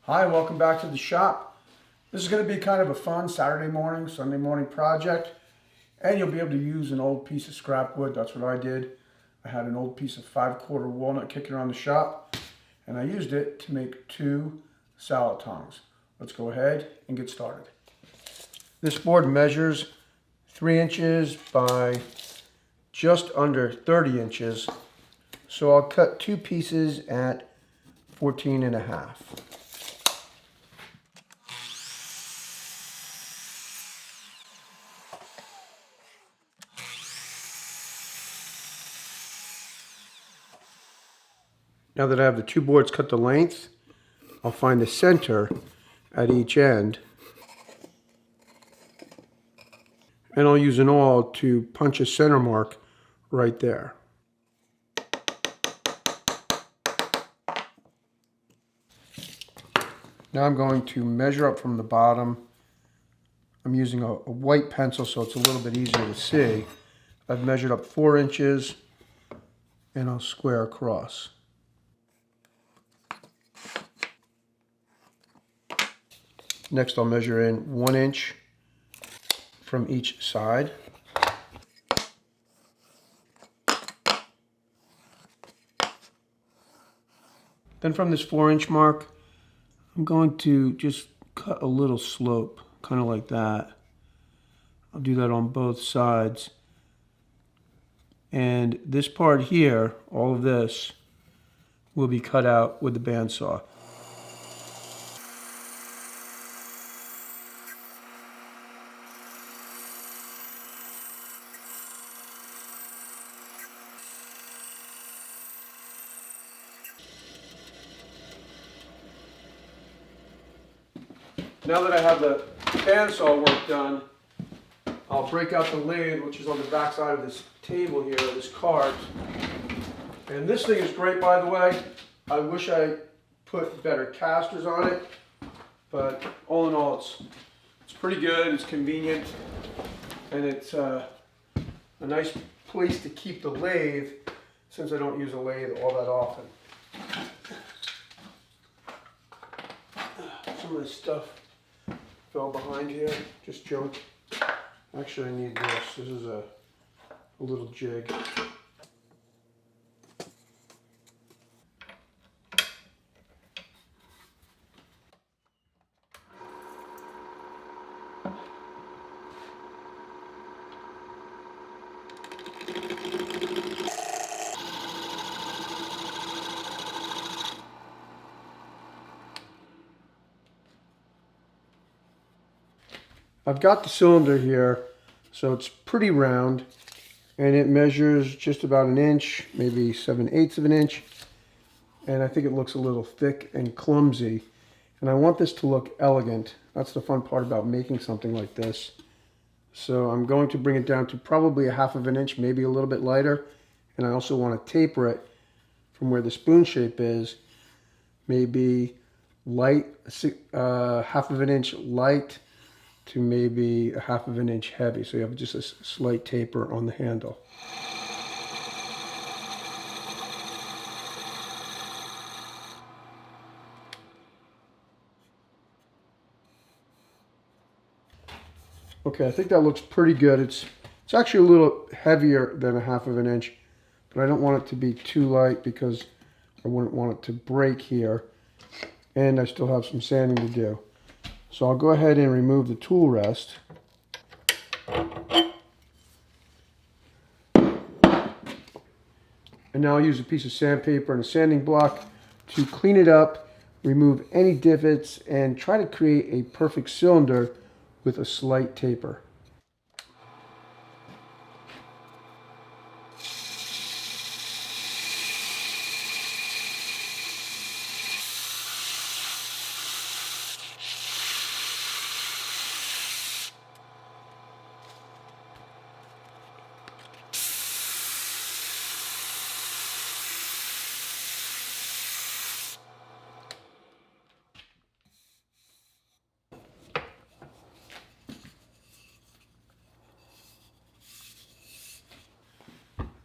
Hi, welcome back to the shop. This is going to be kind of a fun Saturday morning, Sunday morning project, and you'll be able to use an old piece of scrap wood. That's what I did. I had an old piece of 5/4 walnut kicking around the shop, and I used it to make 2 salad tongs. Let's go ahead and get started. This board measures 3 inches by just under 30 inches, so I'll cut 2 pieces at 14.5. Now that I have the 2 boards cut to length, I'll find the center at each end, and I'll use an awl to punch a center mark right there. Now I'm going to measure up from the bottom. I'm using a white pencil so it's a little bit easier to see. I've measured up 4 inches, and I'll square across. Next, I'll measure in 1 inch from each side. Then from this 4-inch mark, I'm going to just cut a little slope, kind of like that. I'll do that on both sides. And this part here, all of this, will be cut out with the bandsaw. Now that I have the bandsaw work done, I'll break out the lathe, which is on the back side of this table here, this cart. And this thing is great, by the way. I wish I put better casters on it, but all in all, it's pretty good, it's convenient, and it's a nice place to keep the lathe, since I don't use a lathe all that often. Some of this stuff fell behind here, just junk. Actually, I need this. This is a little jig. I've got the cylinder here, so it's pretty round, and it measures just about 1 inch, maybe 7/8 of an inch, and I think it looks a little thick and clumsy, and I want this to look elegant. That's the fun part about making something like this. So I'm going to bring it down to probably 1/2 of an inch, maybe a little bit lighter, and I also want to taper it from where the spoon shape is, maybe light, 1/2 of an inch light, to maybe 1/2 of an inch heavy, so you have just a slight taper on the handle. Okay, I think that looks pretty good. It's actually a little heavier than 1/2 of an inch, but I don't want it to be too light because I wouldn't want it to break here, and I still have some sanding to do. So I'll go ahead and remove the tool rest. And now I'll use a piece of sandpaper and a sanding block to clean it up, remove any divots, and try to create a perfect cylinder with a slight taper.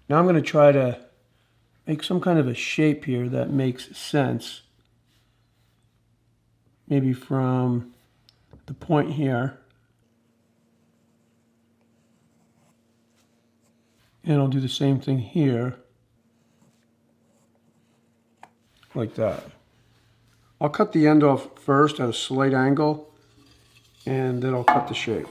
Now I'm going to try to make some kind of a shape here that makes sense. maybe from the point here. And I'll do the same thing here, like that. I'll cut the end off first at a slight angle, and then I'll cut the shape.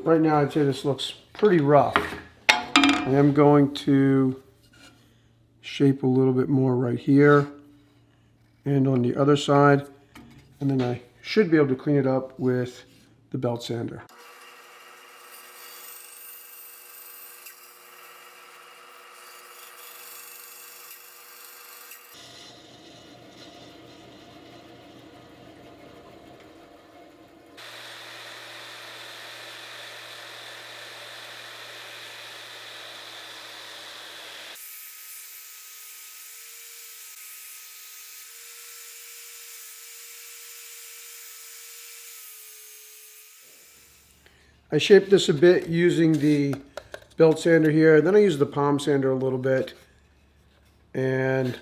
Right now I'd say this looks pretty rough. I am going to shape a little bit more right here and on the other side, and then I should be able to clean it up with the belt sander. I shaped this a bit using the belt sander here. Then I use the palm sander a little bit. And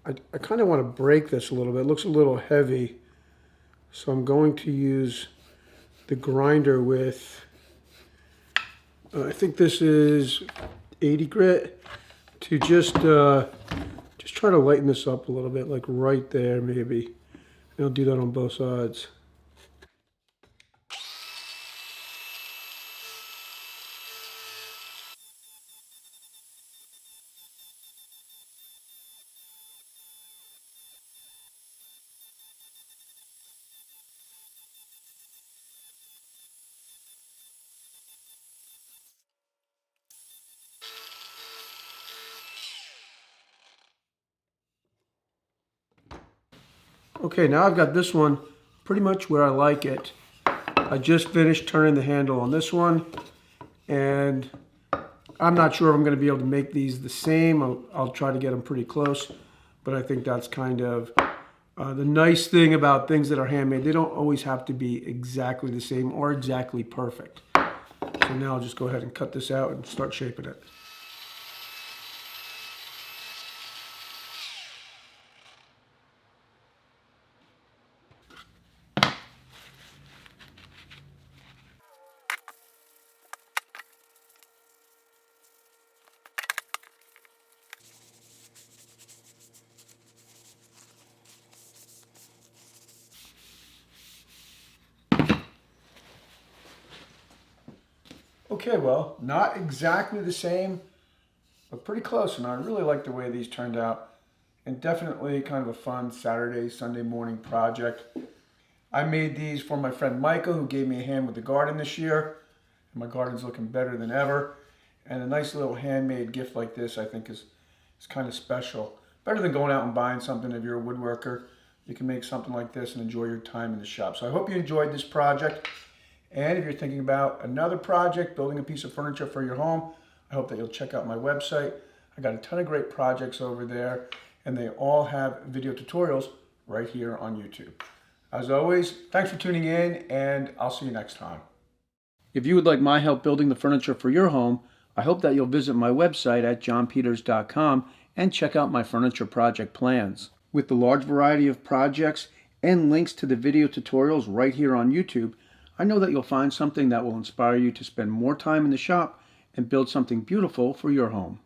I kind of want to break this a little bit. It looks a little heavy. So I'm going to use the grinder with, I think this is 80 grit, to just try to lighten this up a little bit, like right there maybe. And I'll do that on both sides. Okay, now I've got this one pretty much where I like it. I just finished turning the handle on this one, and I'm not sure if I'm going to be able to make these the same. I'll try to get them pretty close, but I think that's kind of the nice thing about things that are handmade. They don't always have to be exactly the same or exactly perfect. So now I'll just go ahead and cut this out and start shaping it. Okay, well, not exactly the same, but pretty close, and I really like the way these turned out, and definitely kind of a fun Saturday, Sunday morning project. I made these for my friend Michael, who gave me a hand with the garden this year, and my garden's looking better than ever, and a nice little handmade gift like this I think is kind of special. Better than going out and buying something. If you're a woodworker, you can make something like this and enjoy your time in the shop. So I hope you enjoyed this project. And if you're thinking about another project, building a piece of furniture for your home, I hope that you'll check out my website. I got a ton of great projects over there, and they all have video tutorials right here on YouTube. As always, thanks for tuning in, and I'll see you next time. If you would like my help building the furniture for your home, I hope that you'll visit my website at johnpeters.com and check out my furniture project plans. With the large variety of projects and links to the video tutorials right here on YouTube, I know that you'll find something that will inspire you to spend more time in the shop and build something beautiful for your home.